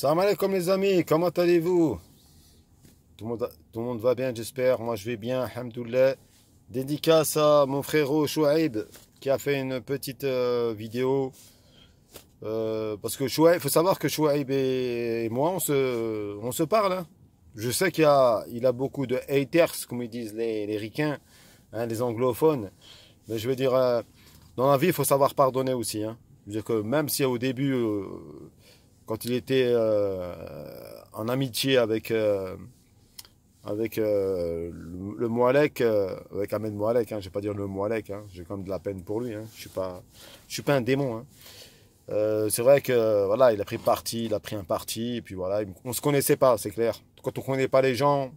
Salam alaikum les amis, comment allez-vous? Tout le monde va bien, j'espère. Moi je vais bien, alhamdoulilah. Dédicace à mon frérot Chouaib qui a fait une petite vidéo. Parce que Chouaib, faut savoir que Chouaib et moi on se parle, hein. Je sais qu'il a beaucoup de haters, comme ils disent les ricains, hein, les anglophones. Mais je veux dire, dans la vie, il faut savoir pardonner aussi, hein. Je veux dire que même si au début, quand il était en amitié avec le Moualek, avec Ahmed Moualek, hein, je vais pas dire le Moualek, hein, j'ai quand même de la peine pour lui, hein, je suis pas un démon, hein. C'est vrai que voilà, il a pris parti, il a pris un parti, et puis voilà, on se connaissait pas, c'est clair. Quand on connaît pas les gens,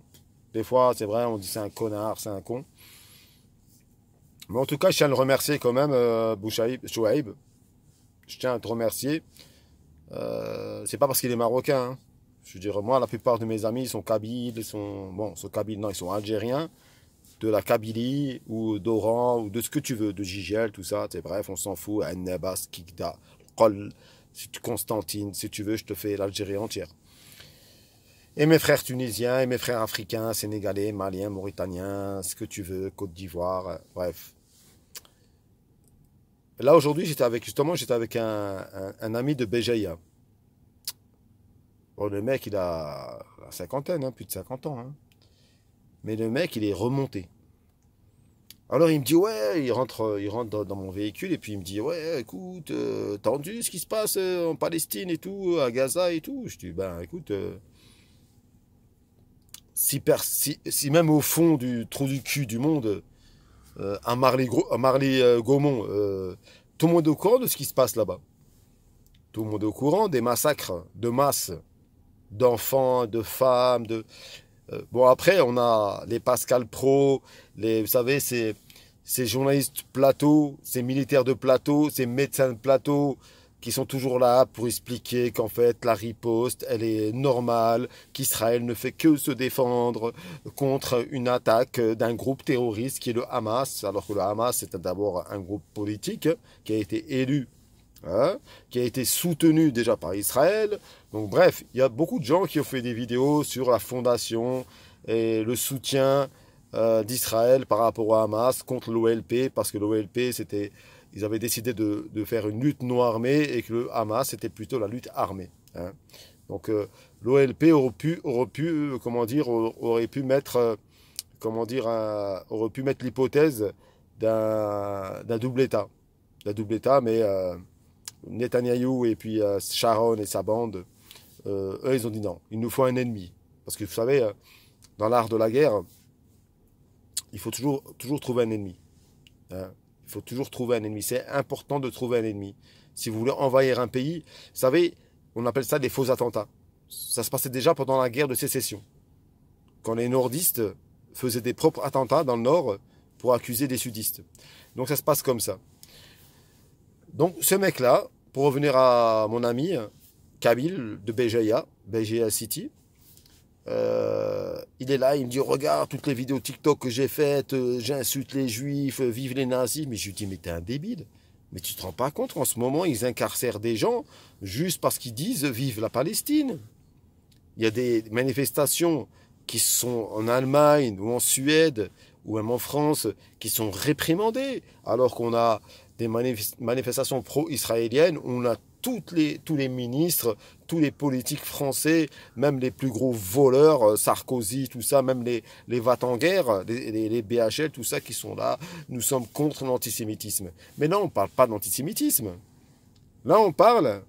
des fois, c'est vrai, on dit c'est un connard, c'est un con. Mais en tout cas, je tiens à le remercier quand même, Chouaib. Je tiens à te remercier. C'est pas parce qu'il est marocain, hein. Je veux dire, moi, la plupart de mes amis sont kabyles, sont kabyles, non, ils sont algériens, de la Kabylie, ou d'Oran, ou de ce que tu veux, de Gigel, tout ça, bref, on s'en fout, Annabas, Kikda, Qol, Constantine, si tu veux, je te fais l'Algérie entière. Et mes frères tunisiens, et mes frères africains, sénégalais, maliens, mauritaniens, ce que tu veux, Côte d'Ivoire, bref. Là, aujourd'hui, j'étais avec un ami de Béjaïa. Bon, le mec, il a la cinquantaine, hein, plus de 50 ans, hein. Mais le mec, il est remonté. Alors il me dit, ouais, il rentre dans mon véhicule et puis il me dit, ouais, écoute, t'as entendu ce qui se passe en Palestine et tout, à Gaza et tout. Je dis, ben écoute, si même au fond du trou du cul du monde, à Marly Gaumont, tout le monde est au courant de ce qui se passe là-bas. Tout le monde est au courant des massacres de masse d'enfants, de femmes, bon, après, on a les Pascal Pro, vous savez, ces journalistes plateau, ces militaires de plateau, ces médecins de plateau qui sont toujours là pour expliquer qu'en fait, la riposte, elle est normale, qu'Israël ne fait que se défendre contre une attaque d'un groupe terroriste qui est le Hamas, alors que le Hamas, c'est d'abord un groupe politique qui a été élu, hein, qui a été soutenu déjà par Israël. Donc bref, il y a beaucoup de gens qui ont fait des vidéos sur la fondation et le soutien d'Israël par rapport au Hamas contre l'OLP, parce que l'OLP, ils avaient décidé de faire une lutte non armée et que le Hamas, c'était plutôt la lutte armée, hein. Donc l'OLP comment dire, aurait pu mettre, comment dire, aurait pu mettre l'hypothèse d'un double État. D'un double État, mais Netanyahou et puis Sharon et sa bande, eux, ils ont dit non, il nous faut un ennemi. Parce que vous savez, dans l'art de la guerre, il faut toujours trouver un ennemi, hein. Il faut toujours trouver un ennemi. C'est important de trouver un ennemi. Si vous voulez envahir un pays, vous savez, on appelle ça des faux attentats. Ça se passait déjà pendant la guerre de sécession. Quand les nordistes faisaient des propres attentats dans le nord pour accuser des sudistes. Donc ça se passe comme ça. Donc ce mec-là, pour revenir à mon ami, Kabil de Béjaïa City, il est là, il me dit, regarde toutes les vidéos TikTok que j'ai faites, j'insulte les juifs, vive les nazis. Mais je lui dis, mais t'es un débile. Mais tu te rends pas compte qu'en ce moment, ils incarcèrent des gens juste parce qu'ils disent, vive la Palestine. Il y a des manifestations qui sont en Allemagne ou en Suède ou même en France qui sont réprimandées, alors qu'on a des manifestations pro-israéliennes où on a tous les ministres, tous les politiques français, même les plus gros voleurs, Sarkozy, tout ça, même les va-t-en-guerre, les BHL, tout ça qui sont là, nous sommes contre l'antisémitisme. Mais là, on ne parle pas d'antisémitisme. Là, on parle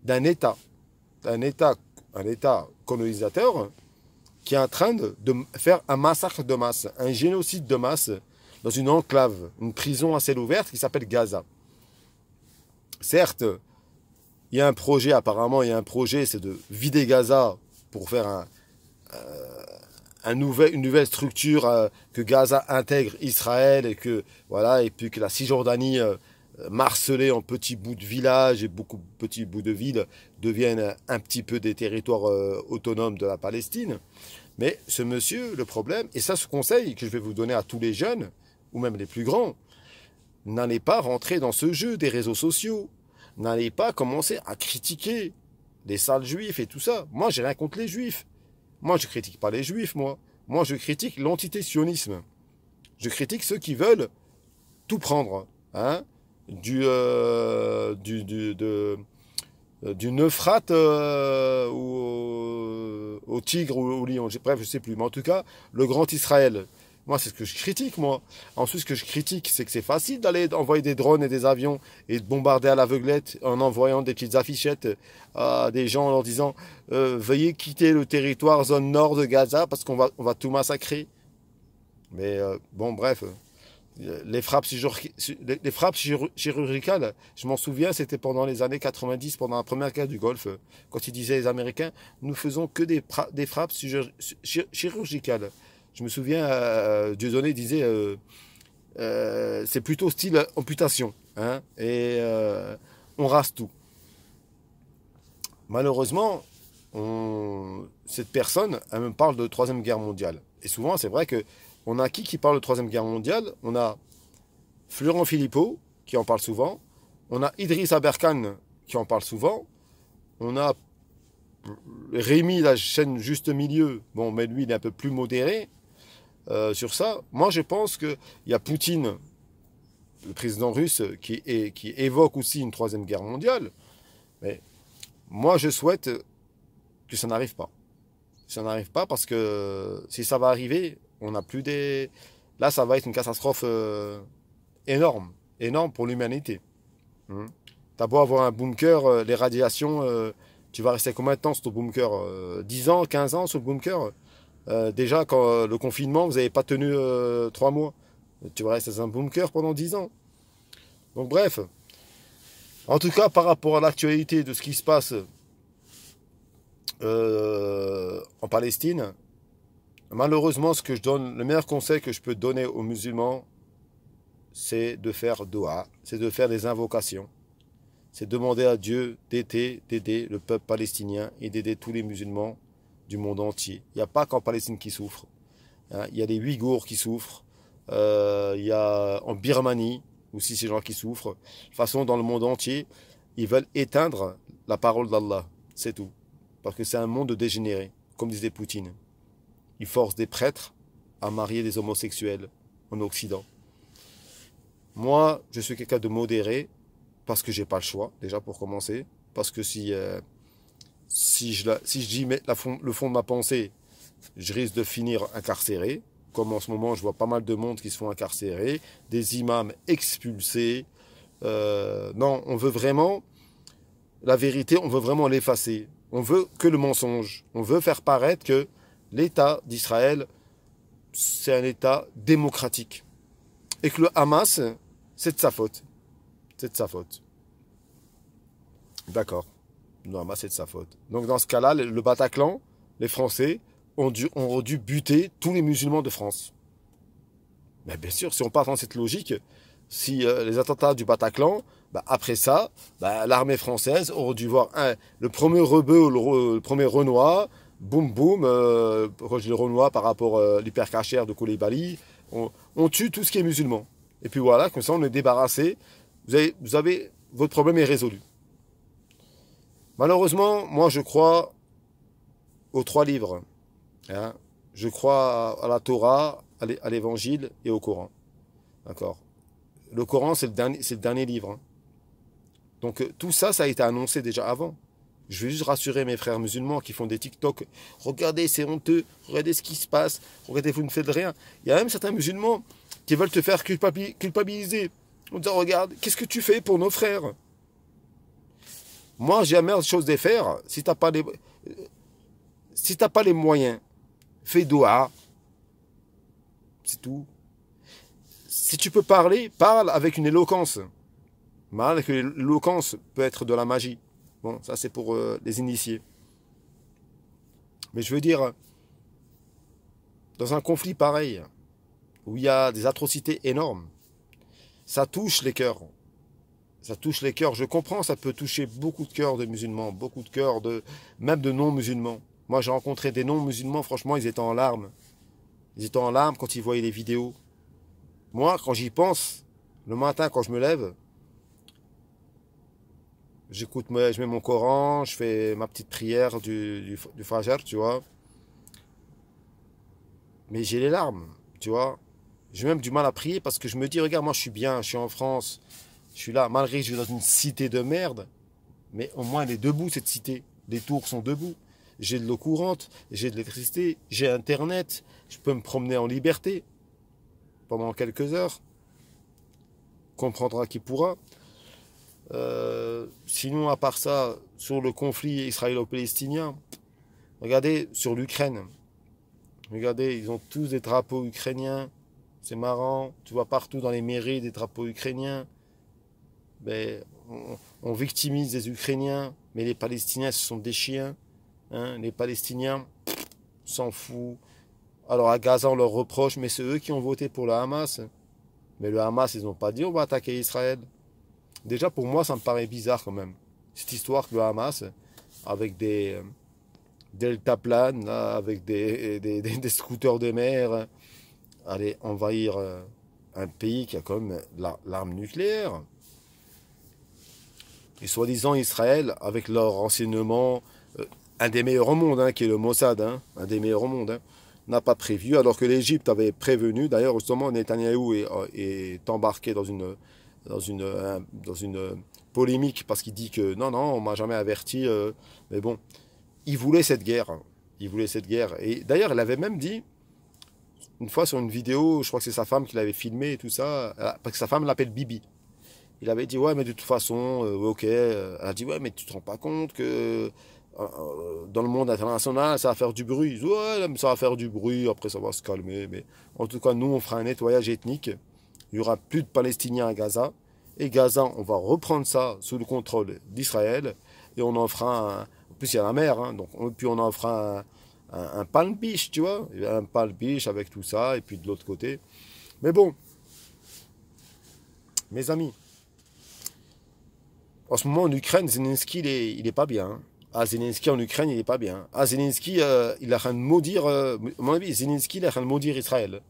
d'un État, un État colonisateur qui est en train de faire un massacre de masse, un génocide de masse dans une enclave, une prison à ciel ouvert qui s'appelle Gaza. Certes, il y a un projet, apparemment, c'est de vider Gaza pour faire une nouvelle structure, que Gaza intègre Israël et que, voilà, et puis que la Cisjordanie, marcelée en petits bouts de villages et beaucoup de petits bouts de villes, deviennent un petit peu des territoires autonomes de la Palestine. Mais ce monsieur, le problème, et ça, ce conseil que je vais vous donner à tous les jeunes, ou même les plus grands, n'allez pas rentrer dans ce jeu des réseaux sociaux. N'allez pas commencer à critiquer les sales juifs et tout ça. Moi, j'ai rien contre les juifs. Moi, je critique pas les juifs, moi. Moi, je critique l'antité-sionisme. Je critique ceux qui veulent tout prendre. Hein, du Euphrate au tigre ou au lion. Bref, je sais plus. Mais en tout cas, le grand Israël. Moi, c'est ce que je critique, moi. Ensuite, ce que je critique, c'est que c'est facile d'aller envoyer des drones et des avions et de bombarder à l'aveuglette en envoyant des petites affichettes à des gens en leur disant veuillez quitter le territoire zone nord de Gaza parce on va tout massacrer. Mais bon, bref. Les frappes chirurgicales, je m'en souviens, c'était pendant les années 90, pendant la première guerre du Golfe, quand ils disaient les Américains, nous faisons que des frappes chirurgicales. Je me souviens, Dieudonné disait, c'est plutôt style amputation, hein, et on rase tout. Malheureusement, cette personne, elle me parle de Troisième Guerre mondiale. Et souvent, c'est vrai que on a qui parle de Troisième Guerre mondiale? On a Florent Philippot, qui en parle souvent. On a Idriss Aberkan, qui en parle souvent. On a Rémi, la chaîne Juste Milieu. Bon, mais lui, il est un peu plus modéré sur ça. Moi, je pense qu'il y a Poutine, le président russe, qui évoque aussi une Troisième Guerre mondiale. Mais moi, je souhaite que ça n'arrive pas. Ça n'arrive pas parce que si ça va arriver, on n'a plus des... Là, ça va être une catastrophe énorme. Énorme pour l'humanité. T'as beau avoir un bunker, les radiations, tu vas rester combien de temps sur ton bunker 10 ans, 15 ans sur le bunker déjà, quand le confinement, vous n'avez pas tenu 3 mois. Tu vas rester dans un bunker pendant 10 ans. Donc bref. En tout cas, par rapport à l'actualité de ce qui se passe en Palestine, malheureusement, le meilleur conseil que je peux donner aux musulmans, c'est de faire dua, c'est de faire des invocations, c'est demander à Dieu d'aider le peuple palestinien et d'aider tous les musulmans du monde entier. Il n'y a pas qu'en Palestine qui souffre. Hein, il y a les Ouïghours qui souffrent, il y a en Birmanie aussi ces gens qui souffrent. De toute façon, dans le monde entier, ils veulent éteindre la parole d'Allah, c'est tout. Parce que c'est un monde de dégénérés, comme disait Poutine. Il force des prêtres à marier des homosexuels en Occident. Moi, je suis quelqu'un de modéré parce que j'ai pas le choix, déjà pour commencer. Parce que si je dis le fond de ma pensée, je risque de finir incarcéré. Comme en ce moment, je vois pas mal de monde qui se font incarcérer, des imams expulsés. Non, on veut vraiment la vérité, on veut vraiment l'effacer. On veut que le mensonge. On veut faire paraître que l'État d'Israël, c'est un État démocratique. Et que le Hamas, c'est de sa faute. C'est de sa faute. D'accord. Le Hamas, c'est de sa faute. Donc dans ce cas-là, le Bataclan, les Français, ont dû buter tous les musulmans de France. Mais bien sûr, si on part dans cette logique, si les attentats du Bataclan, après ça, l'armée française aurait dû voir le premier rebeu, le premier Renoir, boum boum, quand je dis le Renoir par rapport à l'hypercachère de Koulibaly, on tue tout ce qui est musulman. Et puis voilà, comme ça on est débarrassé, votre problème est résolu. Malheureusement, moi je crois aux 3 livres. Hein. Je crois à la Torah, à l'Évangile et au Coran. D'accord. Le Coran, c'est le dernier livre. Hein. Donc tout ça, ça a été annoncé déjà avant. Je veux juste rassurer mes frères musulmans qui font des TikTok. Regardez, c'est honteux. Regardez ce qui se passe. Regardez, vous ne faites rien. Il y a même certains musulmans qui veulent te faire culpabiliser. En disant, regarde, qu'est-ce que tu fais pour nos frères? Moi, j'ai la meilleure chose à faire. Si t'as pas les moyens, fais dua. C'est tout. Si tu peux parler, parle avec une éloquence. Malgré que l'éloquence peut être de la magie. Bon, ça c'est pour les initiés. Mais je veux dire, dans un conflit pareil, où il y a des atrocités énormes, ça touche les cœurs. Ça touche les cœurs. Je comprends, ça peut toucher beaucoup de cœurs de musulmans, beaucoup de cœurs même de non-musulmans. Moi, j'ai rencontré des non-musulmans, franchement, ils étaient en larmes. Ils étaient en larmes quand ils voyaient les vidéos. Moi, quand j'y pense, le matin, quand je me lève, je mets mon Coran, je fais ma petite prière du Fajr, tu vois. Mais j'ai les larmes, tu vois. J'ai même du mal à prier parce que je me dis, regarde, moi je suis bien, je suis en France, je suis là, malgré que je suis dans une cité de merde, mais au moins elle est debout cette cité. Les tours sont debout. J'ai de l'eau courante, j'ai de l'électricité, j'ai Internet, je peux me promener en liberté pendant quelques heures. Comprendra qui pourra. Sinon, à part ça, sur le conflit israélo-palestinien, regardez sur l'Ukraine. Regardez, ils ont tous des drapeaux ukrainiens. C'est marrant. Tu vois partout dans les mairies des drapeaux ukrainiens. Mais on victimise les Ukrainiens, mais les Palestiniens, ce sont des chiens. Hein. Les Palestiniens s'en foutent. Alors à Gaza, on leur reproche, mais c'est eux qui ont voté pour le Hamas. Mais le Hamas, ils n'ont pas dit on va attaquer Israël. Déjà, pour moi, ça me paraît bizarre quand même. Cette histoire que le Hamas, avec des deltaplanes, là, avec des scooters de mer, aller envahir un pays qui a quand même l'arme nucléaire. Et soi-disant Israël, avec leur renseignement, un des meilleurs au monde, hein, qui est le Mossad, hein, un des meilleurs au monde, hein, n'a pas prévu, alors que l'Égypte avait prévenu. D'ailleurs, justement, Netanyahou est embarqué dans une polémique parce qu'il dit que non, on m'a jamais averti. Mais bon, il voulait cette guerre. Hein. Il voulait cette guerre. Et d'ailleurs, il avait même dit, une fois sur une vidéo, je crois que c'est sa femme qui l'avait filmé et tout ça, parce que sa femme l'appelle Bibi. Il avait dit, ouais, mais de toute façon, ok. Elle a dit, ouais, mais tu te rends pas compte que dans le monde international, ça va faire du bruit. Ouais, ça va faire du bruit, après ça va se calmer. Mais en tout cas, nous, on fera un nettoyage ethnique. Il n'y aura plus de Palestiniens à Gaza. Et Gaza, on va reprendre ça sous le contrôle d'Israël. Et on en fera un... En plus, il y a la mer, hein, donc, puis on en fera un Palm Beach, tu vois. Un Palm Beach avec tout ça, et puis de l'autre côté. Mais bon, mes amis, en ce moment en Ukraine, Zelensky, il est pas bien. Hein. Ah, Zelensky en Ukraine, il est pas bien. Ah, Zelensky, il est en train de maudire, à mon avis, Zelensky, il est en train de maudire Israël.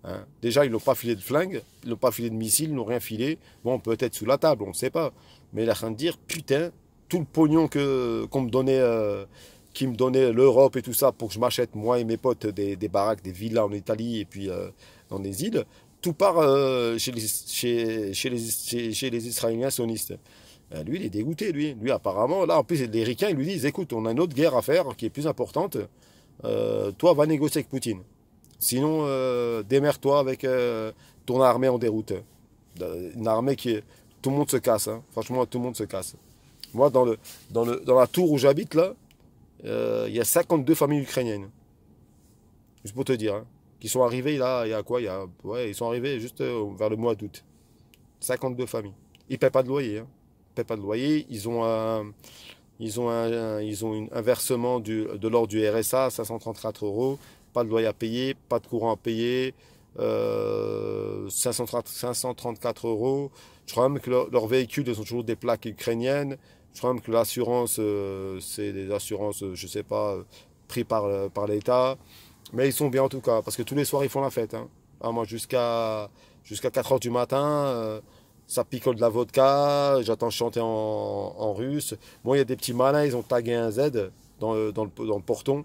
Hein. Déjà, ils n'ont pas filé de flingues, ils n'ont pas filé de missiles, ils n'ont rien filé. Bon, peut-être sous la table, on ne sait pas. Mais il est en train de dire, putain, tout le pognon qu'on me donnait, qui me donnait l'Europe et tout ça pour que je m'achète, moi et mes potes, des baraques, des villas en Italie et puis dans des îles, tout part chez les Israéliens sionistes. Lui, il est dégoûté, lui. Lui, apparemment, là, en plus, les Ricains, ils lui disent, écoute, on a une autre guerre à faire qui est plus importante. Toi, va négocier avec Poutine. Sinon, démerde-toi avec ton armée en déroute. Une armée qui est... Tout le monde se casse, hein. Franchement, tout le monde se casse. Moi, dans la tour où j'habite, là, il y a 52 familles ukrainiennes. Juste pour te dire, hein, qui sont arrivées, là, il y a quoi? Ouais, ils sont arrivés juste vers le mois d'août. 52 familles. Ils ne paient pas de loyer, hein. Ils paient pas de loyer. Ils ont un versement de l'ordre du RSA, 534 euros. Pas de loyer à payer, pas de courant à payer. 534 euros. Je crois même que leurs véhicules ils ont toujours des plaques ukrainiennes. Je crois même que l'assurance, c'est des assurances, je sais pas, prises par l'État. Mais ils sont bien en tout cas, parce que tous les soirs ils font la fête. Hein. Ah, moi jusqu'à 4 heures du matin, ça picole de la vodka, j'attends chanter en russe. Bon, il y a des petits malins, ils ont tagué un Z dans le porton.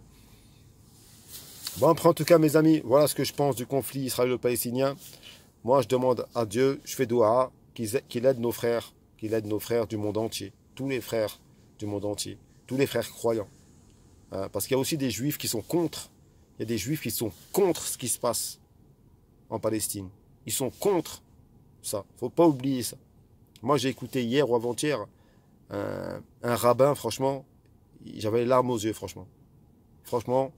Bon, après, en tout cas, mes amis, voilà ce que je pense du conflit israélo-palestinien. Moi, je demande à Dieu, je fais doua, qu'il aide nos frères, du monde entier. Tous les frères du monde entier. Tous les frères croyants. Parce qu'il y a aussi des juifs qui sont contre. Il y a des juifs qui sont contre ce qui se passe en Palestine. Ils sont contre ça. Faut pas oublier ça. Moi, j'ai écouté hier ou avant-hier un rabbin, franchement, j'avais les larmes aux yeux, franchement. Franchement,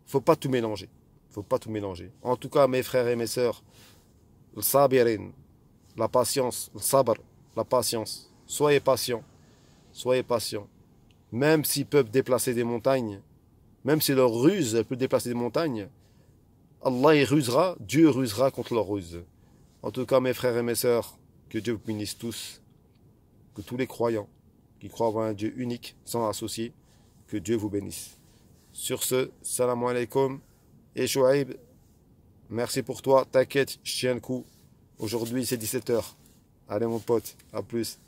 faut pas tout mélanger. Faut pas tout mélanger. En tout cas, mes frères et mes sœurs, le sabirin, la patience, le sabr, la patience. Soyez patients. Soyez patients. Même s'ils peuvent déplacer des montagnes, même si leur ruse peut déplacer des montagnes, Allah y rusera, Dieu rusera contre leur ruse. En tout cas, mes frères et mes sœurs, que Dieu vous bénisse tous, que tous les croyants qui croient avoir un Dieu unique, sans associé, que Dieu vous bénisse. Sur ce, salam alaikum et Chouaib, merci pour toi, t'inquiète, je tiens le coup. Aujourd'hui c'est 17 h. Allez mon pote, à plus.